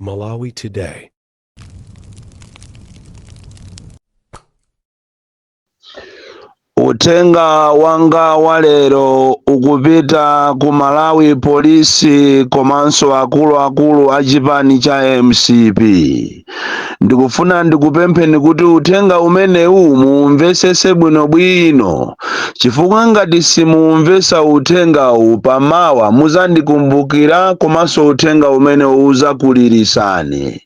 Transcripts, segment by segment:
Malawi Today. Utenga wanga wa lero ukupita ku Malawi polisi komanso akuluakulu a chipani cha MCP. Ndikufuna ndikupempheni kuti utenga umenewu muumvesese bwinobwino, chifukwa ngati simuumvesa utengawu pamawa muzandikumbukira komanso utenga umene uzakulirisani.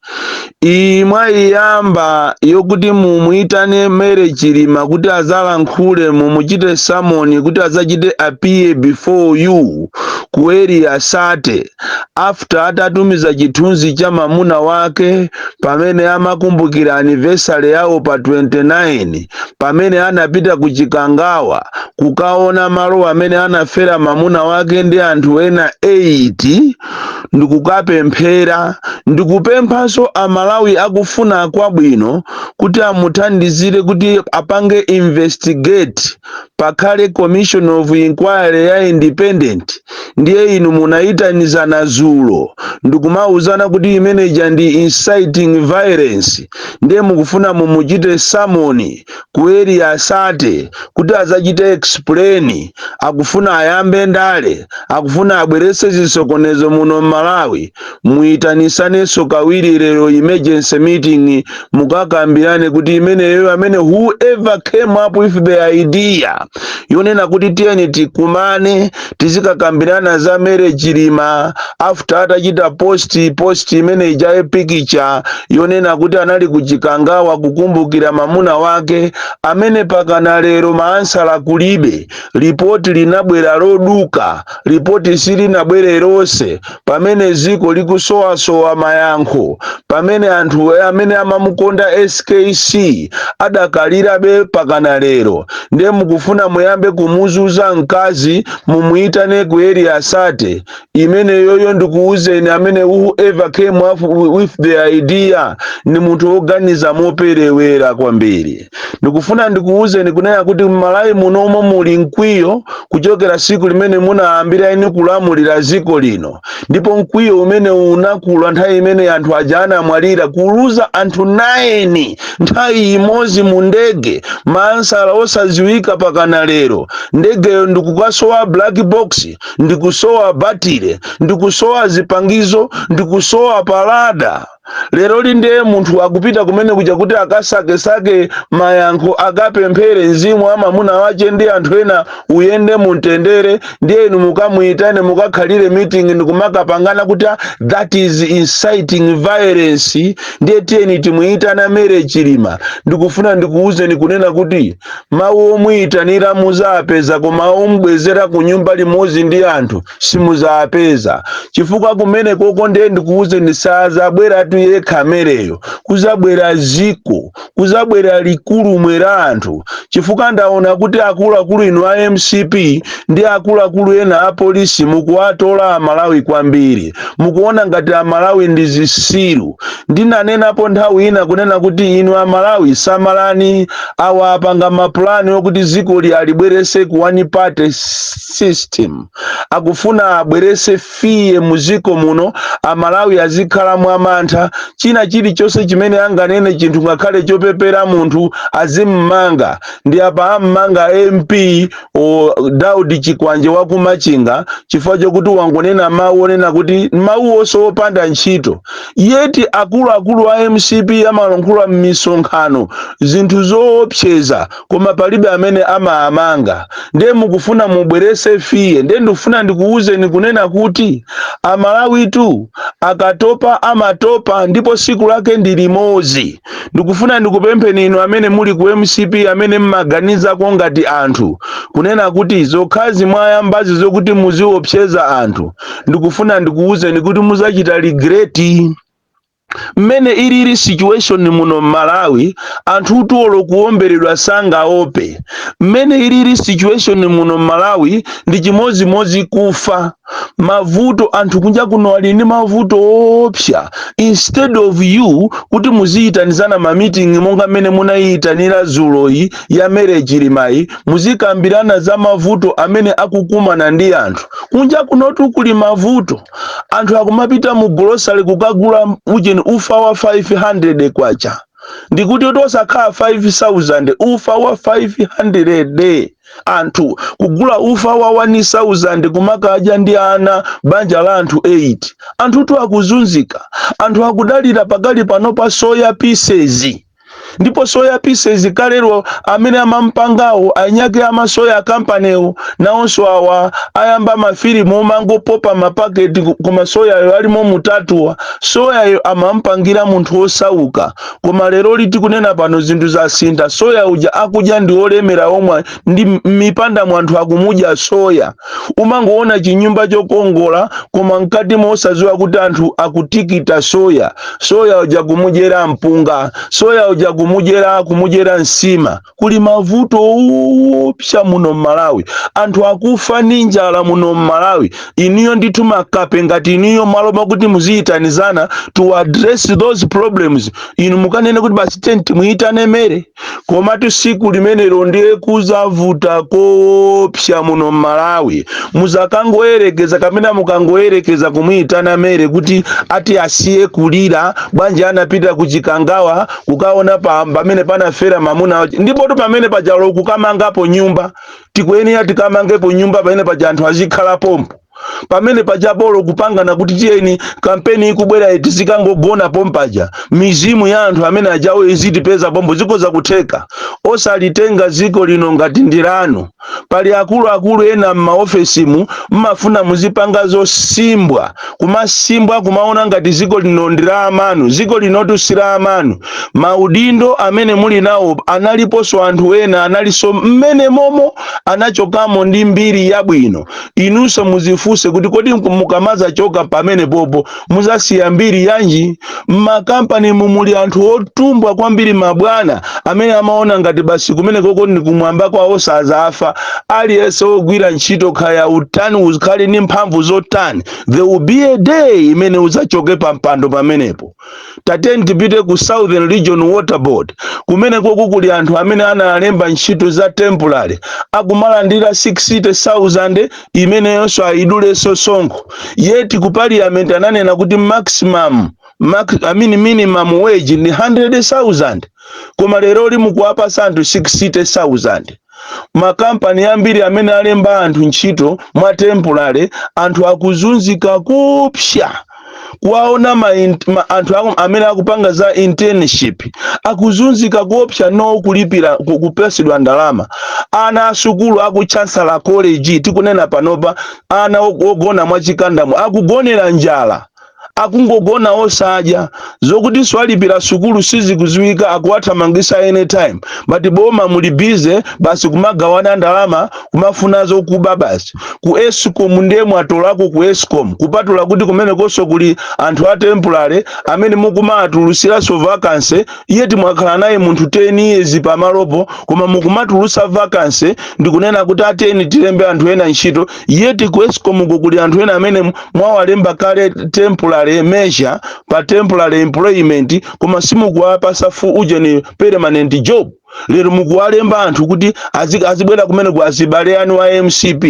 Mwayiyamba yokuti mumuyitane Mere Chilima kuti azalankhule mumuchite sermon kuti azachite appear before you ku area sate after atatumiza chithunzi cha mamuna wake pamene amakumbukira anniversary yawo pa 29 pamene anapita ku Chikangawa kukaona malo amene anafera mamuna wake ndi anthu ena 8. Ndikukapemphera ndikupemphanso Amalawi akufuna kwabwino kuti amuthandizire kuti apange investigate pakhale commission of inquiry ya independent. Ndiye inu munayitanizana zulo ndikumauzana kuti imeneja ndi inciting violence, ndiye mukufuna mumuchite sermon ku area asate kuti azachite explain, akufuna ayambe ndale, akufuna abwerese zisokonezo muno Malawi. Muyitanisaneso kawiri lero emergency meeting mukakambirane kuti imeneyo amene whoever came up with the idea yonena kuti tiyeni tikumane tizikakambirana za Mere Chilima after atachita post imene ijaye picture yonena kuti anali ku Chikangawa kukumbukira mamuna wake amene pakana lero maansala kulibe. Ripoti linabwera loduka, ripoti silinabwere lonse, pamene ziko likusowasowa mayankho, pamene anthu amene amamukonda SKC adakalirabe pakana lero. Ndiye mukufuna muyambe kumuzuza mkazi mumuyitane ku area asate imene yoyo ndikuuzeni amene whoever came up with the idea ni munthu oganiza moperewera kwambiri. Ndikufuna ndikuuzeni kunena kuti Malawi munomo muli mkwiyo kuchokera siku limene munayambira ine kulamulira ziko lino, ndipo mkwiyo umene unakula nthawi imene anthu aja anamwalira kuluza anthu 9 nthawi imodzi mu ndege, maansala osaziwika pakana lero. Ndegeyo ndikukasowa black box, ndikusowa batire, ndikusowa zipangizo, ndikusowa palada. Lero linde munthu akupita kumene kuja kuti akasake mayankho akapemphere mzimu wa mamuna wache ndi anthu ena uyende mumtendere. Ndiye inu mukamuyitane mukakhalire meeting ndikumakapangana kuti that is inciting violence. Ndiye tiyeni timuyitana Mere Chilima. Ndikufuna ndikuuzeni kunena kuti mawu omuyitanira muzapeza, koma omubwezera ku nyumba limodzi ndi anthu simuzapeza, chifukwa kumene koko ndiye ndikuuzeni sazabwera yekha Mereyo, kuzabwera ziko, kuzabwera likulu mwera anthu, chifukwa ndaona kuti akuluakulu inu a MCP ndi akuluakulu ena a polisi mukuwatola Amalawi kwambiri, mukuona ngati Amalawi ndi zisiru. Ndinanenapo nthawi ina kunena kuti inu Amalawi samalani awa apanga mapulani okuti ziko alibwerese ku one party system, akufuna abwerese fiye muziko muno Amalawi azikhala mwamantha. China chilichonse chimene anganene chinthu ngakhale chopepera munthu azimmanga. Ndi apa ammanga MP Daudi Chikwanje wa kumachinga chifukwa chokuti wangonena mawu onena kuti mawu onso opanda ntchito. Yeti akuluakulu a MCP amalankhula m'misonkhano zinthu zoopseza koma palibe amene amaamanga. Ndiye mukufuna mubwerese fiye. Ndiye ndikufuna ndikuuzeni kunena kuti Amalawi tu akatopa amatopa ndipo siku lake ndi limodzi. Ndikufuna ndikupempheni inu amene muli ku MCP amene mmaganiza ko ngati anthu kunena kuti zokhazi mwayambazi zokuti muziopseza anthu, ndikufuna ndikuuzeni kuti muzachita regret. Mmene ilili situation muno Malawi anthu tuolo kuomberedwa sangaope. Mmene ilili situation muno Malawi ndi chimozimozi kufa. mavuto anthu kunja kuno ali ndi mavuto opsa. Instead of you kuti muziyitanizana ma meeting monga mmene munayitanira zuloyi ya marriage limayi, muzikambirana za mavuto amene akukumana ndi anthu kunja kuno kuli mavuto. Anthu akumapita mu grocery kukagula ujeni ufa wa 500 kwacha, ndikuti osakhala 5,000 ufa wa 500. Anthu kugula ufa wa 1,000 kumakadya ndi ana banja la anthu 8. Anthu akuzunzika. Anthu akudalira pakali pano pa soya pieces. Ndipo soya pieces kalero amene amampangawo anyake amasoya kampanewo nawonso awa ayamba mafilimu mangopopa mapaketi koma soya yo alimo mutatuwa. Soya yo amampangira munthu osauka, koma lero liti kunena pano zinthu zasintha. Soya uja akudya ndi olemera omwe ndi mipanda mwanthu akumudya soya. Umangoona chinyumba chokongola koma mkati mosaziwa kuti anthu akutikita soya. Soya uja kumudyera mpunga, soya uja kumujera nsima. Kuli mavuto opsa muno Malawi. Anthu akufa ndi njala muno Malawi. Iniyo ndithu makape ngati iniyo maloba kuti muziyitanizana to address those problems. Inu mukanene kuti basi tenti muyitane mere. Komatu siku limenelo ndiye kuzavuta kopsa muno Malawi. Muzakangoyerekeza kamena mukangoyerekeza kumuyitana mere kuti ati asiye kulira bwanja anapita kuchikangawa kukaona pamene panafera mamuna. Ndipo tu pamene pajalo kukamangapo nyumba tikwenera tikamangepo nyumba pamene paja anthu azikhala pompo. Pamene pajabolo kupangana kuti tiyeni kampeni ikubwera iti zikangogona pompaja mizimu ya anthu amene ajawo izitipeza pombo zikoza kutheka. Osalitenga ziko lino ngati ndilano. Pali akulu ena m'maofesimu mmafuna muzipanga zosimbwa, kumasimbwa kumaona ngati ziko lino ndila amanu. Ziko linotu sila amanu. Maudindo amene muli nawo analiponso anthu ena analiso mmene momo anachokamo ndi mbiri yabwino. Inunso muzifuse kuti kodi mukamaza choka pamene popo muzasiya mbiri yanji. Mmakampani mumuli anthu otumbwa kwambiri mabwana amene amaona ngati basi kumene koko ndi kumwamba kwa osazafa. Aliyense ogwira ntchito kaya utani uzikhale ndi mphamvu zotani, there will be a day imene uzachoke pa mpando pamenepo. Tateni tipite ku Southern Region Water Board kumene koko kuli anthu amene analemba ntchito za temporary akumalandira 60,000 imene yonso ayiduleso sonkho. Yeti ku parliament ananena kuti minimum wage ni 100,000 koma lero limukuwapa anthu 60,000. Makampani ambiri amene alemba anthu ntchito mwa temporary anthu akuzunzika kupsha. Kuwaona anthu amene akupanga za internship akuzunzika kopsa no kulipira kupesedwa ndalama. Ana asukulu aku Chancellor College tikunena panopa ana ogona mwachikandamu akugonera njala. Akungogona osadya zokuti swalipira sukulu sizikuziwika akuwathamangisa anytime. But boma muli bize basi kumagawana ndalama kumafuna zokuba basi. Ku Escom ndiye mwatolako ku Escom kupatula kuti kumene koso kuli anthu a temporary amene mukumatulutsira so vacancy yeti mwakhala naye munthu 10 years pamalopo koma mukumatulutsa vacancy ndikunena kuti ateni tilembe anthu ena ntchito yeti ku Escom kuli anthu ena amene mwawalemba kale temporary measure pa temporary employment koma simukuwapasa full ujeni permanent job. Lero mukuwalemba anthu kuti azibwera kumene ku azibale anu wa MCP.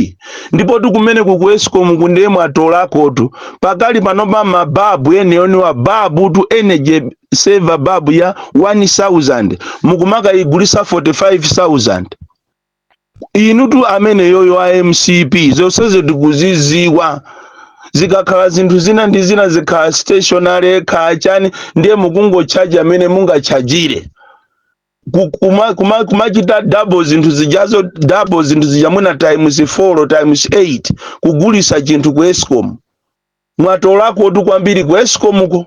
Ndipo kumene ku Escom kundiye mwatolako tu pakali panopa mababu ene wa babu tu energy saver babu ya 1,000 mukumaka igulisa 45,000. Inutu amene yoyo wa MCP zonseze tikuziziwa. Zikakhala zinthu zina ndi zina zikhala stationary kachani ndiye mukungo charge amene mungachajire. Kumachita double zinthu zijazo double zinthu zijamuna times 4 times 8 kugulisa chinthu ku Escom. Mwatolako tu kwambiri ku Escom ko.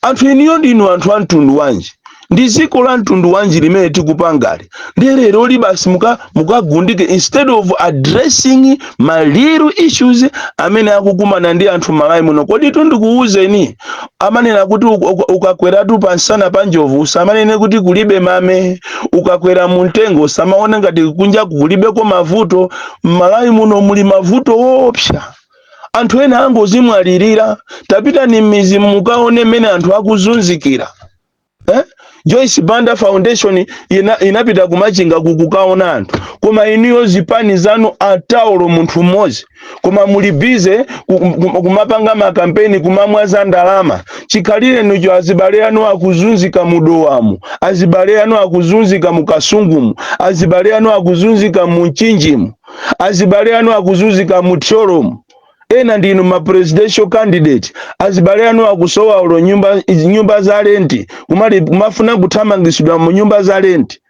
Anthu iniyo ndinu anthu antundu wanji. ndi dziko la mtundu wanji limene tikupangali. Ndiye lero basi mukagundike instead of addressing my real issues amene akukumana ndi anthu Malawi muno. Kodi ndikuwuzeni amanena kuti ukakweratu pansana pa njovu usamanene kuti kulibe mame, ukakwera mu mtengo usamaona ngati kunja kulibeko mavuto. Malawi muno muli mavuto opsa. Anthu ena angozimwalirira, tapita ni mizi mukaone mene anthu akuzunzikira. Joyce Banda Foundation inapita kumachinga kukaona anthu, koma iniyo zipani zanu ataulo munthu mmodzi, koma muli bize kumapanga makampeni kumamwaza ndalama. Chikhalire nucho azibale anu akuzunzika mudowamu, azibale anu akuzunzika mukasungumu, azibale anu akuzunzika muchinjimu, azibale anu akuzunzika muthyolomu. Ena ndinu ma presidential candidate, azibale anu akusowa ulo nyumba za renti, kumafuna kuthamangisidwa mu nyumba za renti.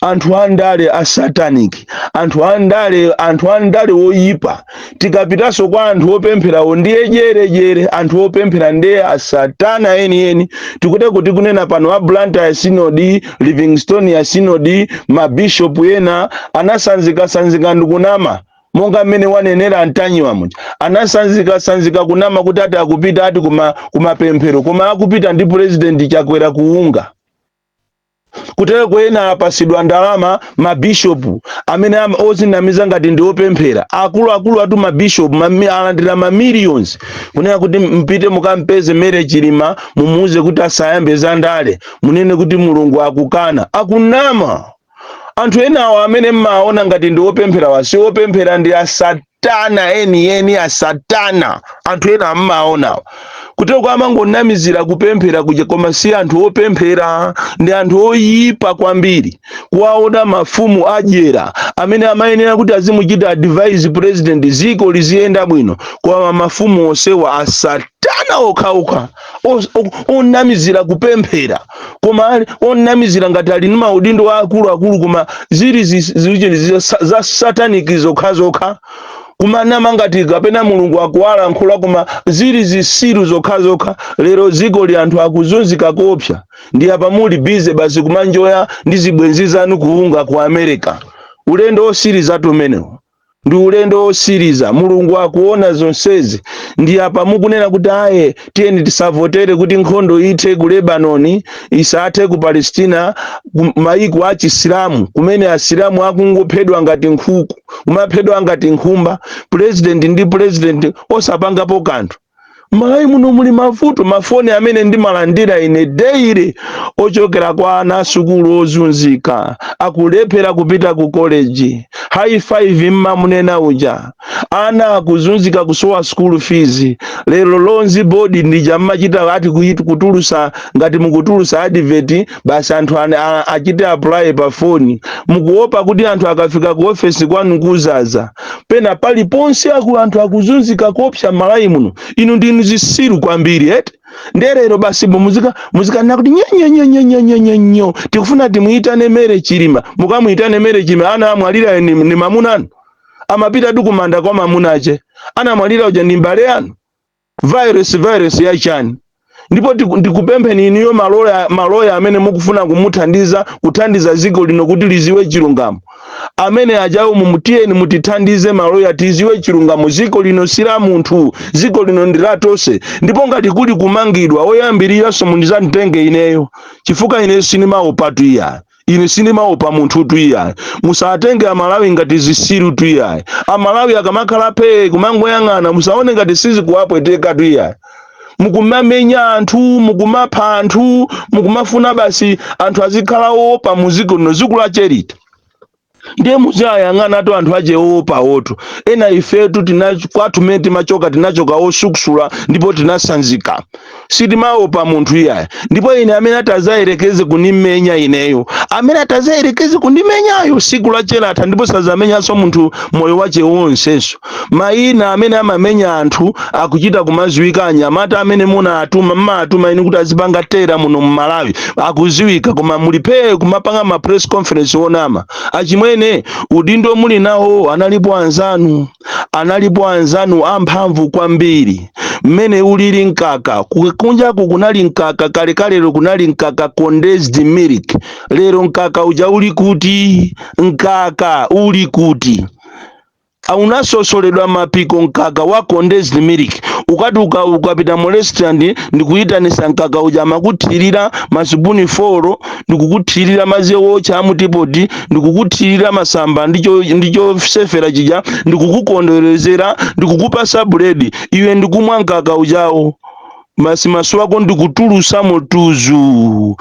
Anthu andale a satanic, anthu andale oyipa. Tikapitaso kwa anthu opemphera ndiye jere anthu opemphera ndiye a satana eni. Tikute kuti kunena pano a Blantyre ya Synod, Livingstone ya Synod, ma bishop ena anasanzika ndikunama. Monga mene wanenera antanyiwa muja anasanzika kunama kuti ati akupita ati kumapemphero, koma akupita ndi president chakwera kuunga. Kutero kwena apasidwa ndalama mabishopu amene ozinamiza ngati ndi opemphera. Akulu atu mabishopu alandira ma millions kunena kuti mpite mukampeze Mere Chilima mumuuze kuti asayambe za ndale, munene kuti Mulungu akukana. Akunama. Anthu enawo amene mmaona ngati ndi opemphera wasi opemphera ndi a satana eni a satana. Anthu ena mmaonawo kutero kwa amangonamizira kupemphera kuja, koma si anthu opemphera, ndi anthu oyipa kwambiri. Kuwaona mafumu adyera amene amayenera kuti azimuchita advise president ziko liziyenda bwino, kwa mafumu osewa a satana okha onamizira kupemphera, koma onamizira ngati ali ndi maudindo wa akulu, koma zili za satanic zokha. Kumanama ngati kapena Mulungu akuwala nkhula, koma zili zisiru zokha. Lero ziko li anthu akuzunzika kopsa, ndi apa muli bize basi kumanjoya ndi zibwenzi zanu kuunga ku America. Ulendo osiriza tumenewo ndi ulendo osiriza. Mulungu akuona zonsezi. Ndi apa mukunena kuti aye tiyeni tisavotere kuti nkhondo ithe ku Lebanon, isathe ku Palestina, maiko a Chisilamu kumene asilamu akungophedwa ngati nkhuku, kumaphedwa ngati nkhumba. President ndi president osapangapo kanthu. Malawi muno muli mavuto. Mafoni amene ndimalandira ine daily ochokera kwa ana sukulu ozunzika, akulephera kupita ku college. High five mmamunena uja, ana akuzunzika kusowa school fees. Lero lonzi board ndija mmachita ati kutulusa ngati mukutulusa advert basi anthu achite apply pa phone. Mukuopa kuti anthu akafika ku office kwanu kuzaza. Pena pali ponse anthu akuzunzika kopsa Malawi muno. Inu ndinu zisiru kwambiri nderero basi muzika nakuti nyo tikufuna timuitane Mere Chilima. Mukamuitane Mere Chilima ana amwalira ni mamunanu, amapita dukumanda kwa mamunache, ana amwalira uja ni mbale yanu. Virus ya chani. Ndipo ndikupempheni iniyo maloya amene mukufuna kuthandiza ziko lino kuti liziwe chilungamo. Amene ajawo mumutiyeni mutithandize maloya tiziwe chilungamo. Ziko lino sila munthu, ziko lino ndilatose. Ndipo ngati kuli kumangidwa oyambirira so munizantenge ineyo, chifukwa ineyo sinimaopa tuya. Ine sinimaopa munthu tuya. Musatenge Amalawi ngati zisiru tuya. Amalawi akamakhala pe kumangoyang'ana musaone ngati sizi kuwapweteka tuya. Mukumamenya anthu, mukumapha anthu, mukumafuna basi anthu azikhala opa muziko lino zikula cherita. Ndiye muzayang'ana atu anthu aje opa oto. Ena ifetu kwatumeti machoka tinachoka osukusula ndipo tinasanzika. Sitimaopa munthu iyaye. Ndipo ine amene atazayerekeze kunimenya ineyo, amene atazayerekeze kundimenyayo siku la cherata ndipo sazamenyanso munthu moyo wache wonsenso. Maina amene amamenya anthu akuchita kumaziwika anyamata amene mmatuma ine kuti azipanga tera muno mu Malawi akuziwika, koma mulipe kumapanga ma press conference onama. Achimwene udindo muli nawo analipo anzanu amphamvu kwambiri. mmene ulili nkaka kunjaku kunali nkaka kalekalero kunali nkaka condensed milk lero nkaka uja uli kuti nkaka uli kuti aunasosoledwa mapiko nkaka wa condensed milk ukati ukapita mu restaurant ndikuyitanisa nkaka uja amakuthirira masipuni 4 ndikukuthirira madzi wocha amutipoti ndikukuthirira masamba ndicho sefera chija ndikukukondwerezera ndikukupasa buledi iwe ndikumwa nkaka ujawo maso ako ndikutulusa mutuzu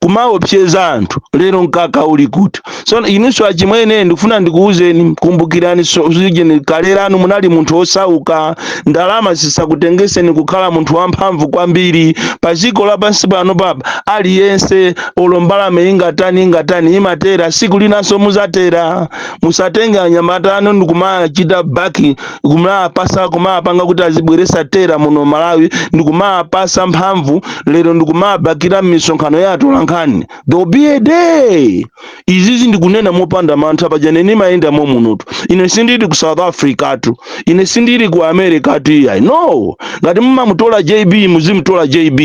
kumaopseza anthu lero nkaka uli kuti so inuso achimwene ndikufuna ndikuuzeni kumbukirani zije kalerano munali munthu osauka ndalama zisakutengeseni kukhala munthu wamphamvu kwambiri paziko lapansi pano baba aliyense olombalame ingatani imatera siku linanso muzatera musatenge anyamata ano ndikumachita baki kumapasa kumapanga kuti azibweresa tera muno Malawi ndikumapasa mphamvu lero ndikumabakira m'misonkhano yathu lankhani there will be a day izizi ndikunena mopanda mantha pajane nimayenda munutu ine sindiri ku South Africa tu ine sindiri ku America tu I know ngati mumamutola JB muzimutola JB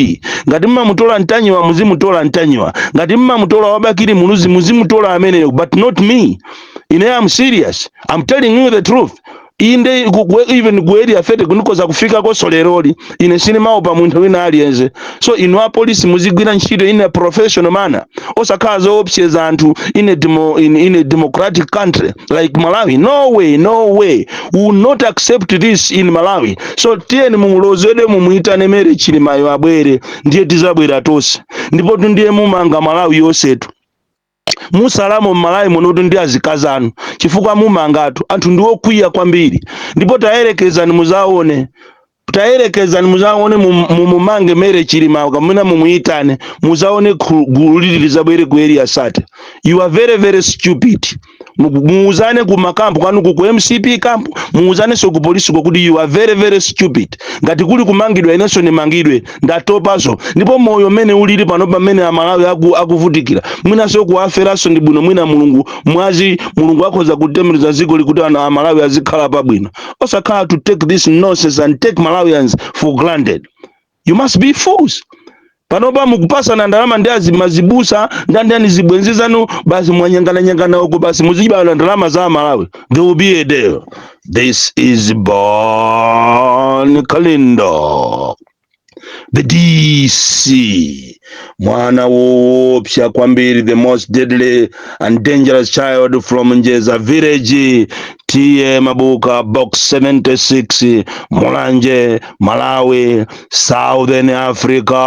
ngati mumamutola Ntanyiwa muzimutola Ntanyiwa ngati mumamutola Wabakiri Muluzi muzimutola ameneyo but not me ine I'm serious I'm telling you the truth inde even kueri afete kunikoza kufika ko soleroli ine sinema pa munthu wina aliyense so ino police muzigwira ntchito in a professional manner osakaza opseza anthu in a democratic country like Malawi no way we will not accept this in Malawi so tiyeni mumulozede mumuitane Mary Chilimayo abwere ndiye tizabwera tonse ndipo ndiye mumanga Malawi yonsetu musalamo Malawi munotu ndi azikazanu chifukwa mumangatu anthu ndiwokwiya kwambiri ndipo tayerekezani muzaone mumumange Mary Chilimayo kamuna mumuitane muzaone gulu lizabwere ku area sate you are very very stupid muuzane ku makampu kwanu ku MCP camp muuzane so ku polisi kuti you are very very stupid ngati kuli kumangidwa inenso nimangidwe ndatopazo ndipo moyo mene ulili pano pamene Amalawi akuvutikira mwina so kuaferaso ndi bwino mwina mulungu akhoza kutembereza ziko likuti ana Amalawi azikhala pabwino osakhala to take this nonsense and take Malawians for granted you must be fools panopa mukupasa na ndalama ndi mazibusa ndani zibwenzi zanu basi mwanyangana uko basi muziba na ndalama za Malawi there will be a day this is born Kalindo the DC mwana wopsha kwambiri the most deadly and dangerous child from Njeza village TM Mabuka box 76 Mulanje Malawi Southern Africa.